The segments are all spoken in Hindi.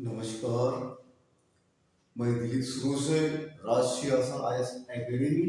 नमस्कार। मैं दिलीप सुरू से राष्ट्रीय असम आईएएस एकेडमी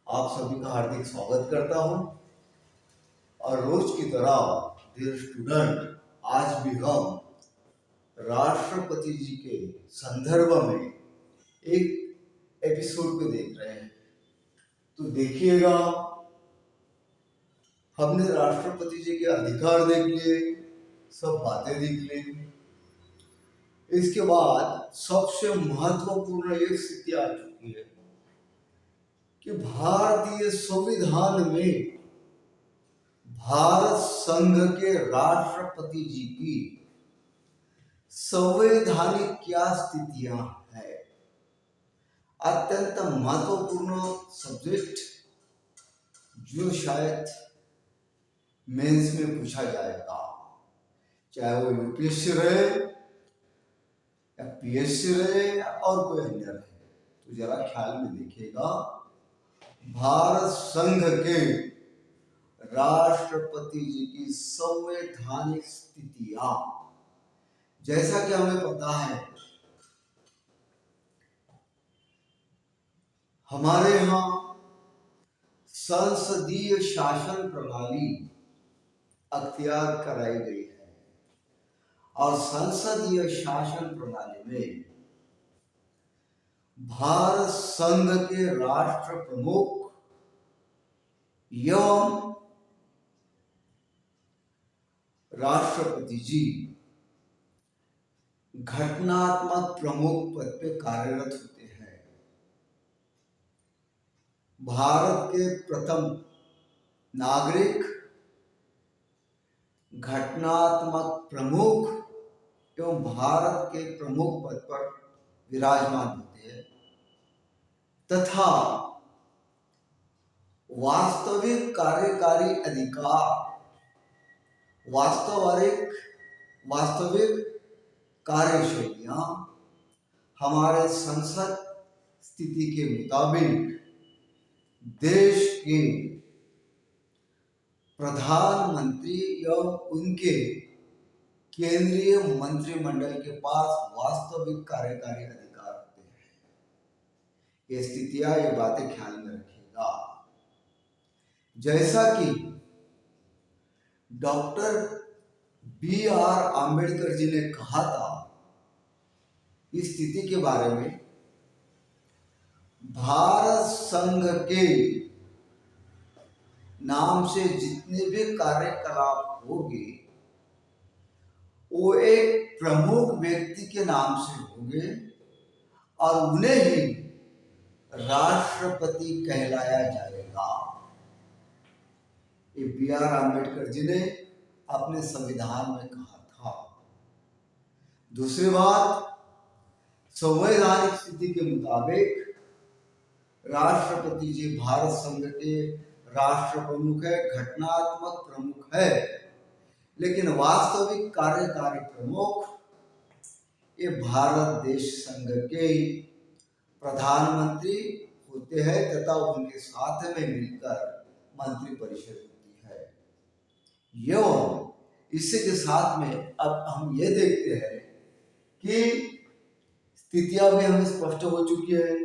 आप सभी का हार्दिक स्वागत करता हूं। और रोज की तरह डियर स्टूडेंट, आज भी हम राष्ट्रपति जी के संदर्भ में एक एपिसोड पे देख रहे हैं। तो देखिएगा, हमने राष्ट्रपति जी के अधिकार देख लिए, सब बातें देख ली। इसके बाद सबसे महत्वपूर्ण एक स्थिति आ चुकी है कि भारतीय संविधान में भारत संघ के राष्ट्रपति जी की संवैधानिक क्या स्थितियां है। अत्यंत महत्वपूर्ण सब्जेक्ट जो शायद मेंस में पूछा जाएगा, चाहे वो यूपीएससी रहे या पीएससी रहे या और कोई अन्य रहे। तो जरा ख्याल में देखिएगा, भारत संघ के राष्ट्रपति जी की संवैधानिक स्थितियां, जैसा कि हमें पता है हमारे यहाँ संसदीय शासन प्रणाली अख्तियार कराई गई है और संसदीय शासन प्रणाली में भारत संघ के राष्ट्र प्रमुख एवं राष्ट्रपति जी घटनात्मक प्रमुख पद पे कार्यरत होते हैं। भारत के प्रथम नागरिक घटनात्मक प्रमुख एवं भारत के प्रमुख पद पर विराजमान होते हैं तथा वास्तविक कार्यकारी अधिकार, वास्तविक कार्यशैलियां हमारे संसद स्थिति के मुताबिक देश के प्रधानमंत्री एवं उनके केंद्रीय मंत्रिमंडल के पास वास्तविक कार्यकारी अधिकार होते हैं। ये स्थितियां, ये बातें ख्याल में रखिएगा। जैसा कि डॉक्टर बी.आर. आम्बेडकर जी ने कहा था, इस स्थिति के बारे में, भारत संघ के नाम से जितने भी कार्यकलाप होंगे वो एक प्रमुख व्यक्ति के नाम से होंगे और उन्हें ही राष्ट्रपति कहलाया जाएगा। ये बी.आर. आम्बेडकर जी ने अपने संविधान में कहा था। दूसरी बात, संवैधानिक स्थिति के मुताबिक राष्ट्रपति जी भारत संघ के राष्ट्र प्रमुख है, घटनात्मक प्रमुख है, लेकिन वास्तविक कार्यकारी प्रमुख ये भारत देश संघ के प्रधानमंत्री होते हैं तथा उनके साथ में मिलकर मंत्री परिषद होती है। एवं इसी के साथ में अब हम ये देखते हैं कि स्थितियां भी हमें स्पष्ट हो चुकी है,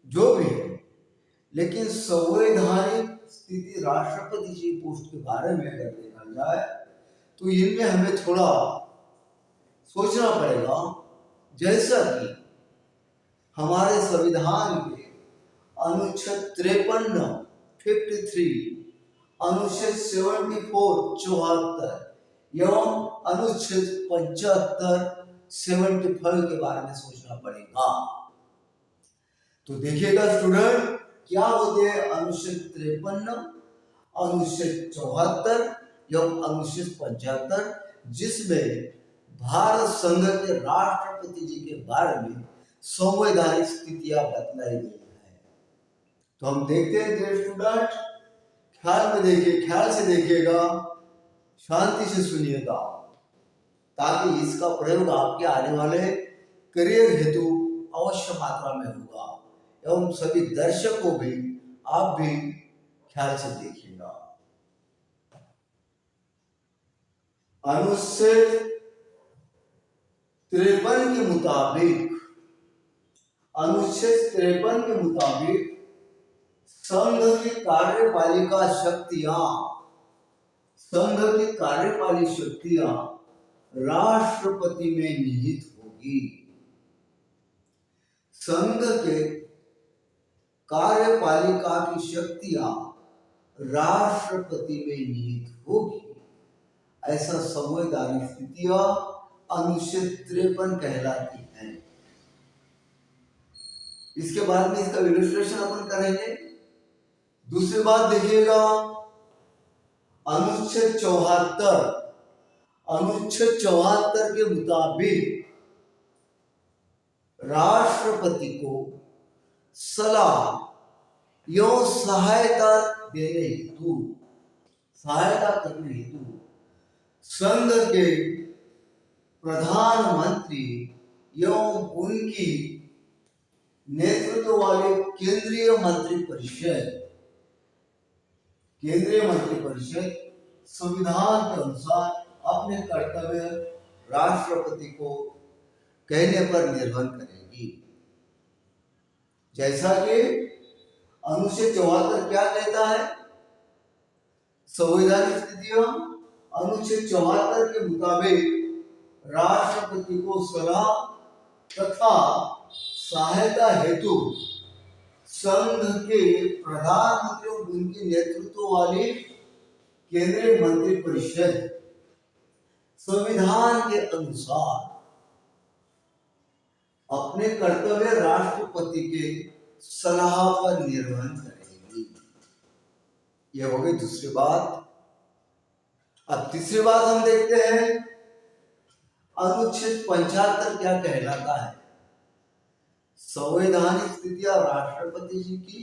जो भी है, लेकिन संवैधानिक स्थिति राष्ट्रपति जी पोस्ट के बारे में अगर देखा जाए तो इनमें हमें थोड़ा सोचना पड़ेगा। जैसा कि हमारे संविधान के अनुच्छेद 53, अनुच्छेद 74 एवं अनुच्छेद 75 के बारे में सोचना पड़ेगा। तो देखिएगा स्टूडेंट, क्या होते हैं अनुच्छेद 53, अनुच्छेद 74 एवं अनुच्छेद 75, जिसमें भारत संघ के राष्ट्रपति जी के बारे में संवैधानिक स्थितियां बतलाई गई है। तो हम देखते हैं डियर स्टूडेंट, ख्याल में देखिए, ख्याल से देखिएगा, शांति से सुनिएगा, ताकि इसका प्रयोग आपके आने वाले करियर हेतु अवश्य मात्रा में होगा। एवं सभी दर्शकों भी, आप भी ख्याल से देखिएगा। अनुच्छेद 53 के मुताबिक, अनुच्छेद 53 के मुताबिक संघ की कार्यपालिका शक्तियां, संघ की कार्यपालिक शक्तियां राष्ट्रपति में निहित होगी। संघ के कार्यपालिका की शक्तियां राष्ट्रपति में निहित होगी, ऐसा संवैधानिक स्थितियां अनुच्छेद 53 कहलाती है। इसके बाद में इसका इलस्ट्रेशन अपन करेंगे। दूसरी बात देखिएगा, अनुच्छेद 74, अनुच्छेद 74 के मुताबिक राष्ट्रपति को सलाह या सहायता देने हेतु, सहायता करने हेतु संघ के प्रधानमंत्री एवं उनकी नेतृत्व वाले केंद्रीय मंत्रिपरिषद, केंद्रीय मंत्रिपरिषद संविधान के अनुसार अपने कर्तव्य राष्ट्रपति को कहने पर निर्भर करेगी। जैसा कि अनुच्छेद 74 क्या कहता है, संवैधानिक स्थितियों अनुच्छेद 74 के मुताबिक राष्ट्रपति को सलाह तथा सहायता हेतु संघ के प्रधानमंत्री और उनके नेतृत्व वाली केंद्रीय मंत्रिपरिषद संविधान के अनुसार अपने कर्तव्य राष्ट्रपति के सलाह पर निर्वहन करेगी। यह हो गई दूसरी बात। अब तीसरी बात हम देखते हैं, अनुच्छेद 75 क्या कहलाता है। संवैधानिक स्थितियां राष्ट्रपति जी की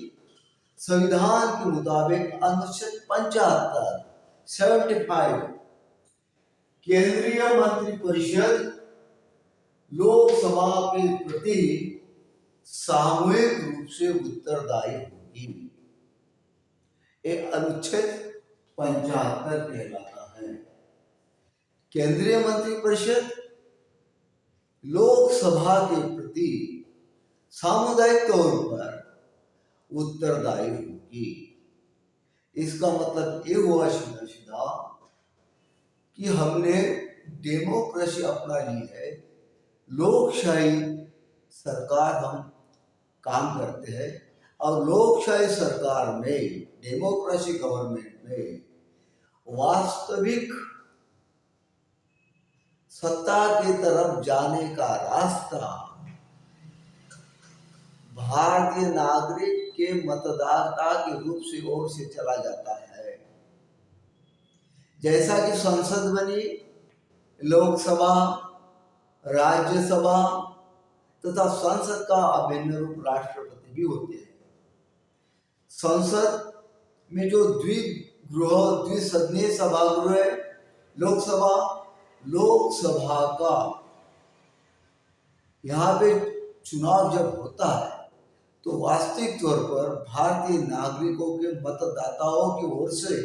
संविधान के मुताबिक अनुच्छेद 75 केंद्रीय मंत्रिपरिषद लोकसभा के प्रति सामूहिक रूप से उत्तरदायी होगी। एक अनुच्छेद 75 कहलाता है। केंद्रीय मंत्रिपरिषद लोकसभा के प्रति सामुदायिक तौर पर उत्तरदायी होगी। इसका मतलब ये हुआ सीधा सीधा कि हमने डेमोक्रेसी अपना ली है, लोकशाही सरकार हम काम करते हैं और लोकशाही सरकार में, डेमोक्रेसी गवर्नमेंट में वास्तविक सत्ता की तरफ जाने का रास्ता भारतीय नागरिक के मतदाता के रूप से ओर से चला जाता है। जैसा कि संसद बनी, लोकसभा, राज्यसभा तथा संसद का अभिन्न रूप राष्ट्रपति भी होते हैं। संसद में जो द्विसदनीय सभागृह है, लोकसभा का यहाँ पे चुनाव जब होता है तो वास्तविक तौर पर भारतीय नागरिकों के मतदाताओं की ओर से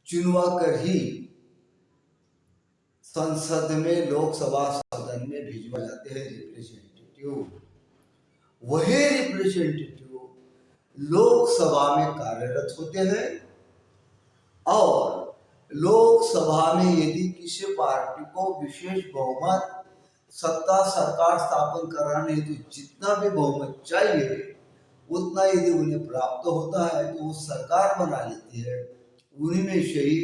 चुनवा कर ही संसद में, लोकसभा सदन में भिजवा जाते हैं रिप्रेजेंटेटिव। वही रिप्रेजेंटेटिव लोकसभा में कार्यरत होते हैं और लोकसभा में यदि किसी पार्टी को विशेष बहुमत, सत्ता सरकार स्थापन कराने हेतु जितना भी बहुमत चाहिए उतना यदि उन्हें प्राप्त होता है तो वो सरकार बना लेती है। उन्हीं में से ही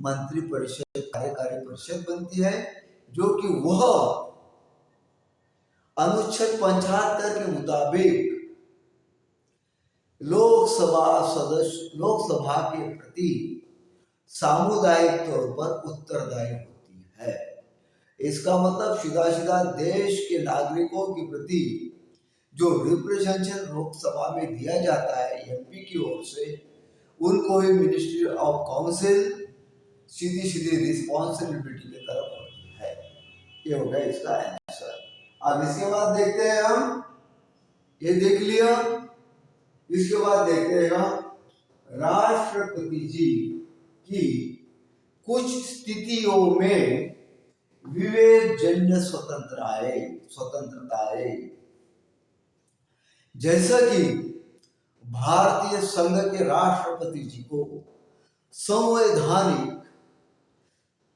मंत्रिपरिषद, कार्यकारी परिषद बनती है, जो कि वह अनुच्छेद 75 के मुताबिक लोकसभा के प्रति सामुदायिक तौर पर उत्तरदायी होती है। इसका मतलब सीधा सीधा देश के नागरिकों के प्रति जो रिप्रेजेंटेशन लोकसभा में दिया जाता है एमपी की ओर से, उनको ही मिनिस्ट्री ऑफ काउंसिल सीधी सीधी रिस्पॉन्सिबिलिटी की तरफ होती है। ये हो गया इसका आंसर। अब इसके बाद देखते हैं हम, ये देख लिया, इसके बाद देखते हैं हम राष्ट्रपति जी की कुछ स्थितियों में विवेक जन्य स्वतंत्रता है। जैसा कि भारतीय संघ के राष्ट्रपति जी को संवैधानिक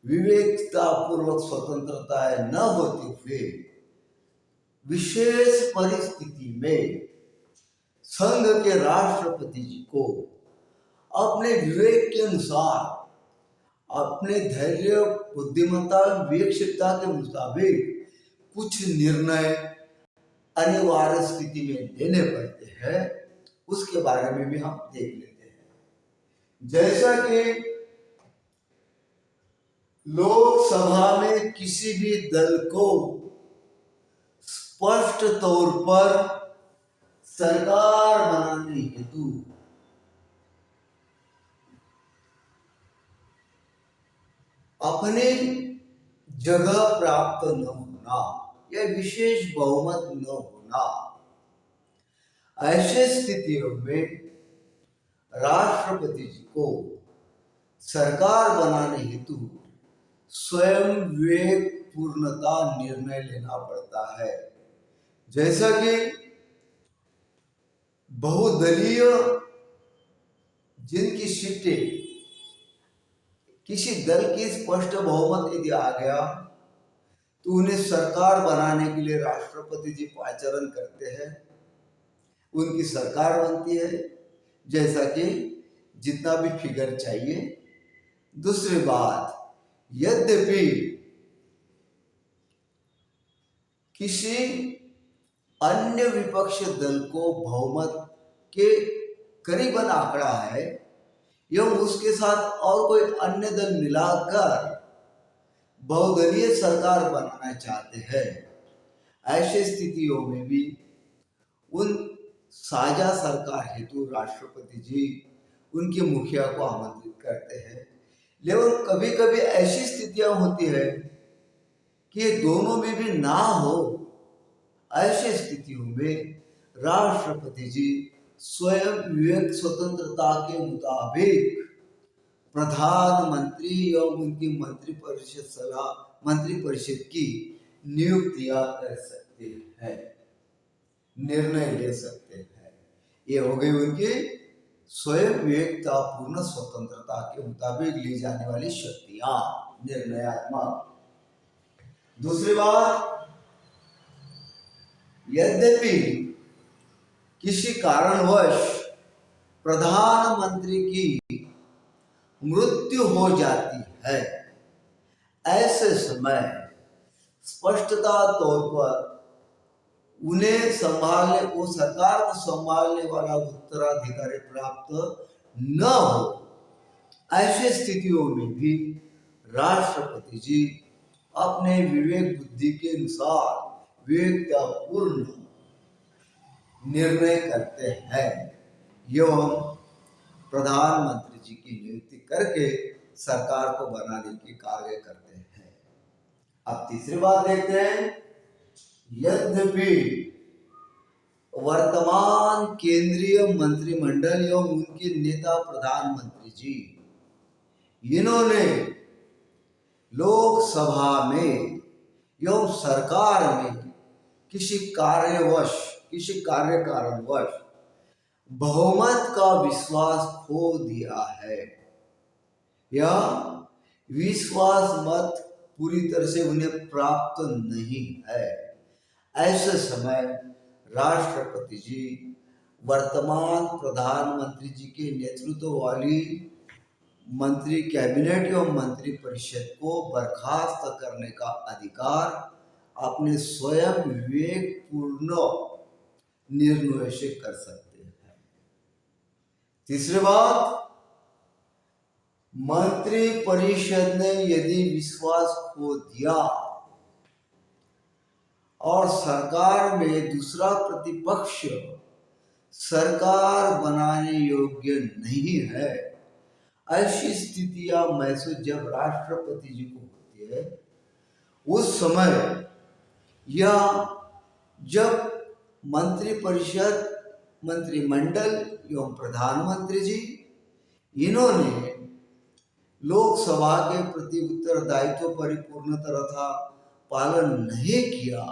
विवेकता पूर्वक स्वतंत्रताएं न होते हुए विशेष परिस्थिति में संघ के राष्ट्रपति जी को अपने विवेक के अनुसार, अपने धैर्य, बुद्धिमत्ता, विवेकशीलता के मुताबिक कुछ निर्णय अनिवार्य स्थिति में लेने पड़ते हैं, उसके बारे में भी हम देख लेते हैं। जैसा कि लोकसभा में किसी भी दल को स्पष्ट तौर पर सरकार बनाने हेतु अपनी जगह प्राप्त न होना या विशेष बहुमत न होना, ऐसे स्थितियों में राष्ट्रपति जी को सरकार बनाने हेतु स्वयं विवेक पूर्णता निर्णय लेना पड़ता है। जैसा कि बहुदलीय जिनकी सीटें किसी दल की स्पष्ट बहुमत यदि आ गया तो उन्हें सरकार बनाने के लिए राष्ट्रपति जी पाचारण करते हैं, उनकी सरकार बनती है, जैसा कि जितना भी फिगर चाहिए। दूसरी बात, यद्यपि किसी अन्य विपक्ष दल को बहुमत के करीबन आंकड़ा है एवं उसके साथ और कोई अन्य दल मिलाकर बहुदलीय सरकार बनाना चाहते हैं, ऐसी स्थितियों में भी उन साझा सरकार हेतु राष्ट्रपति जी उनके मुखिया को आमंत्रित करते हैं। लेकिन कभी कभी ऐसी स्थितियां होती है कि ये दोनों में भी ना हो, ऐसी स्थितियों में राष्ट्रपति जी स्वयं विवेक स्वतंत्रता के मुताबिक प्रधानमंत्री एवं उनकी मंत्रिपरिषद की नियुक्तियां कर सकते हैं, निर्णय ले सकते हैं। ये हो गई उनकी स्वयं विवेकता पूर्ण स्वतंत्रता के मुताबिक ली जाने वाली शक्तियां, निर्णयात्मक। दूसरी बात, यद्यपि किसी कारणवश प्रधानमंत्री की मृत्यु हो जाती है, ऐसे समय स्पष्टता तौर पर उन्हें संभालने, वो सरकार को संभालने वाला उत्तराधिकारी प्राप्त न हो, ऐसे स्थितियों में भी राष्ट्रपति जी अपने विवेक बुद्धि के अनुसार विवेकतापूर्ण निर्णय करते हैं एवं प्रधानमंत्री जी की नियुक्ति करके सरकार को बनाने की कार्य करते हैं। अब तीसरी बात देखते हैं, यद्यपि वर्तमान केंद्रीय मंत्रिमंडल एवं उनके नेता प्रधानमंत्री जी, इन्होंने लोकसभा में एवं सरकार में किसी कार्य कारणवश बहुमत का विश्वास खो दिया है या विश्वास मत पूरी तरह से उन्हें प्राप्त नहीं है, ऐसे समय राष्ट्रपति जी वर्तमान प्रधानमंत्री जी के नेतृत्व वाली मंत्री कैबिनेट एवं मंत्री परिषद को बर्खास्त करने का अधिकार अपने स्वयं विवेकपूर्ण निर्णय से कर सकते हैं। तीसरी बात, मंत्री परिषद ने यदि विश्वास खो दिया और सरकार में दूसरा प्रतिपक्ष सरकार बनाने योग्य नहीं है, ऐसी स्थितियां महसूस जब राष्ट्रपति जी को होती है, उस समय या जब मंत्री परिषद, मंत्रिमंडल एवं प्रधानमंत्री जी इन्होंने लोकसभा के प्रति उत्तरदायित्व परिपूर्ण तथा पालन नहीं किया,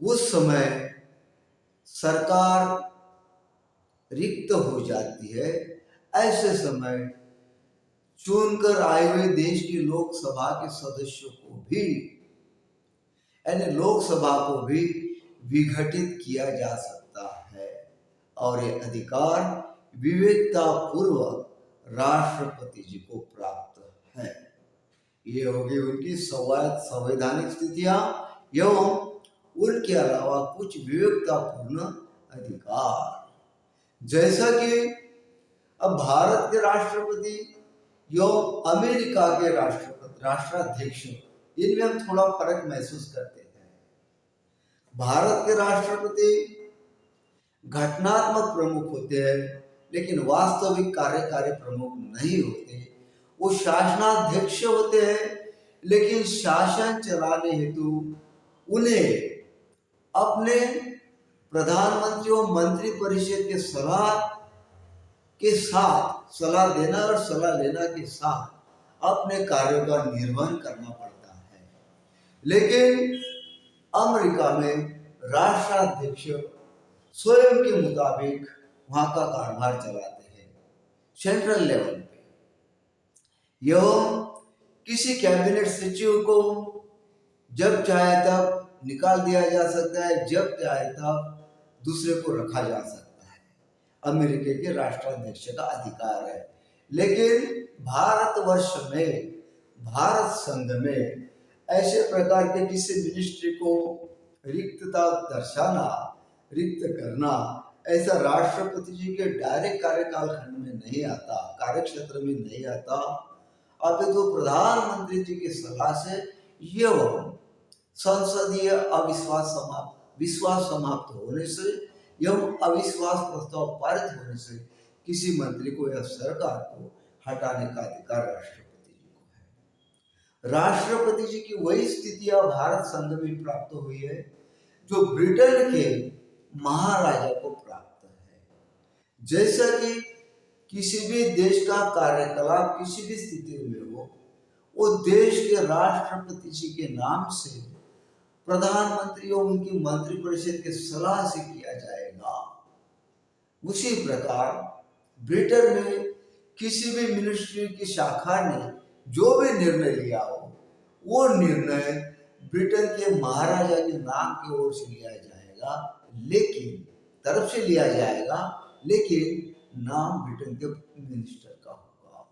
उस समय सरकार रिक्त हो जाती है। ऐसे समय चुनकर आए हुए देश की लोकसभा के सदस्यों को भी, यानी लोकसभा को भी विघटित किया जा सकता है और ये अधिकार विवेकता पूर्वक राष्ट्रपति जी को प्राप्त है। ये होगी उनकी संवैधानिक स्थितियां एवं उनके अलावा कुछ विवेकतापूर्ण अधिकार। जैसा कि अब भारत के राष्ट्रपति एवं अमेरिका के राष्ट्राध्यक्ष, इनमें हम थोड़ा फर्क महसूस करते हैं। भारत के राष्ट्रपति घटनात्मक प्रमुख होते हैं, लेकिन वास्तविक कार्यकारी प्रमुख नहीं होते। वो शासनाध्यक्ष होते हैं, लेकिन शासन चलाने हेतु उन्हें अपने प्रधानमंत्री और मंत्री परिषद के सलाह देना और सलाह लेना के साथ अपने कार्यों का निर्वहन करना पड़ता है। लेकिन अमेरिका में राष्ट्राध्यक्ष स्वयं के मुताबिक वहां का कारभार चलाते हैं सेंट्रल लेवल पे। एवं किसी कैबिनेट सचिव को जब चाहे तब निकाल दिया जा सकता है, जब चाहे तब दूसरे को रखा जा सकता है। अमेरिका के राष्ट्राध्यक्ष का अधिकार है। लेकिन भारतवर्ष में, भारत संघ में ऐसे प्रकार के किसी मिनिस्ट्री को रिक्तता दर्शाना, रिक्त करना, ऐसा राष्ट्रपति जी के डायरेक्ट कार्यकाल खंड में नहीं आता, कार्यक्षेत्र में नहीं आता। अब तो प्रधानमंत्री जी की सलाह से एवं संसदीय विश्वास समाप्त होने से एवं अविश्वास प्रस्ताव पारित होने से किसी मंत्री को या सरकार को हटाने का अधिकार राष्ट्रपति जी को है। राष्ट्रपति जी की वही स्थितियां भारत संघ में प्राप्त हुई है जो ब्रिटेन के महाराजा को प्राप्त है। जैसा कि किसी भी देश का कार्यकलाप किसी भी स्थिति में हो, वो देश के राष्ट्रपति जी के नाम से प्रधानमंत्री और उनकी मंत्रिपरिषद के सलाह से किया जाएगा। उसी प्रकार ब्रिटेन में किसी भी मिनिस्ट्री की शाखा ने जो भी निर्णय लिया हो, वो निर्णय ब्रिटेन के महाराजा के नाम की ओर से लिया जाएगा, लेकिन नाम ब्रिटेन के मिनिस्टर का होगा।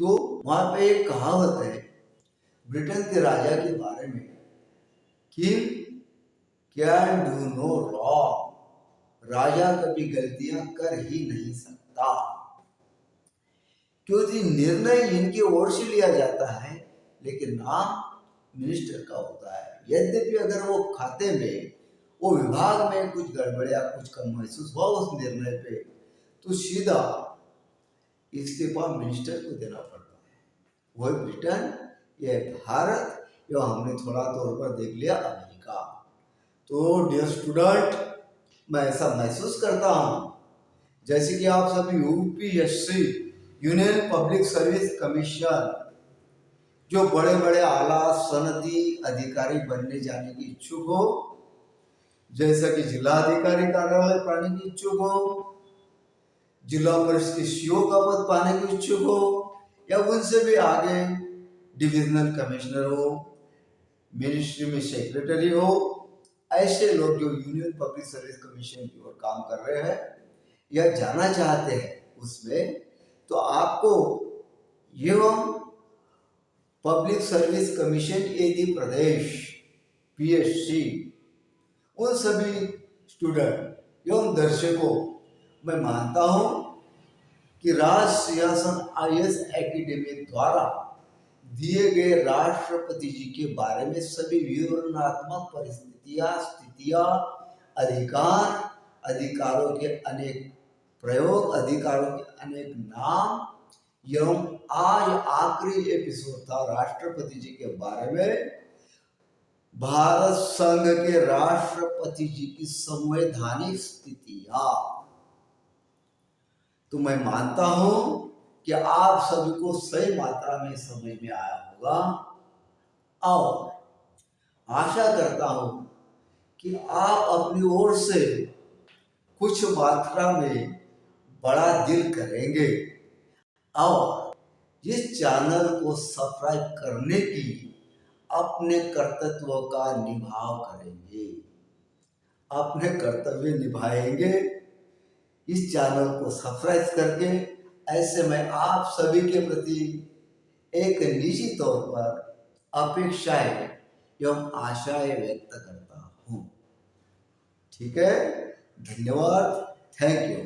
तो वहां पे एक कहावत है ब्रिटेन के राजा के बारे में कि कैन डू नो रॉन्ग, राजा कभी गलतियां कर ही नहीं सकता, क्योंकि निर्णय इनकी ओर से लिया जाता है लेकिन नाम मिनिस्टर का होता है। यद्यपि अगर वो खाते में, वो विभाग में कुछ गड़बड़ या कुछ कम महसूस हुआ उस निर्णय पे, तो सीधा इस्तीफा मिनिस्टर को देना पड़ता है। वह ब्रिटेन, यह भारत, या हमने थोड़ा तौर पर देख लिया अमेरिका। तो डियर स्टूडेंट, मैं ऐसा महसूस करता हूँ जैसे कि आप सभी UPSC, union public service commission, जो बड़े बड़े आला सनदी अधिकारी बनने जाने की इच्छुक हो, जैसा कि जिला अधिकारी कार्यालय पाने की इच्छुक हो, जिला परिषद के सीओ का पद पाने की इच्छुक हो, या उनसे भी आगे डिविजनल कमिश्नर हो, मिनिस्ट्री में सेक्रेटरी हो, ऐसे लोग जो यूनियन पब्लिक सर्विस कमीशन की ओर काम कर रहे हैं या जाना चाहते हैं उसमें, तो आपको एवं पब्लिक सर्विस कमीशन यदि प्रदेश पीएससी, उन सभी स्टूडेंट एवं दर्शकों, मैं मानता हूं कि राज सिंहासन IAS एकेडमी द्वारा दिए गए राष्ट्रपति जी के बारे में सभी विवरणात्मक परिस्थितियां, स्थितियां, अधिकारों के अनेक प्रयोग, अधिकारों के अनेक नाम, एवं आज आखिरी एपिसोड था राष्ट्रपति जी के बारे में, भारत संघ के राष्ट्रपति जी की संवैधानिक स्थितियां। तो मैं मानता हूं कि आप सभी को सही मात्रा में समझ में आया होगा और आशा करता हूं कि आप अपनी ओर से कुछ मात्रा में बड़ा दिल करेंगे और इस चैनल को सब्सक्राइब करने की अपने कर्तव्य का निभाव करेंगे, अपने कर्तव्य निभाएंगे इस चैनल को सब्सक्राइब करके। ऐसे मैं आप सभी के प्रति एक निजी तौर पर अपेक्षाएं एवं आशाएं व्यक्त करता हूँ। ठीक है, धन्यवाद, थैंक यू।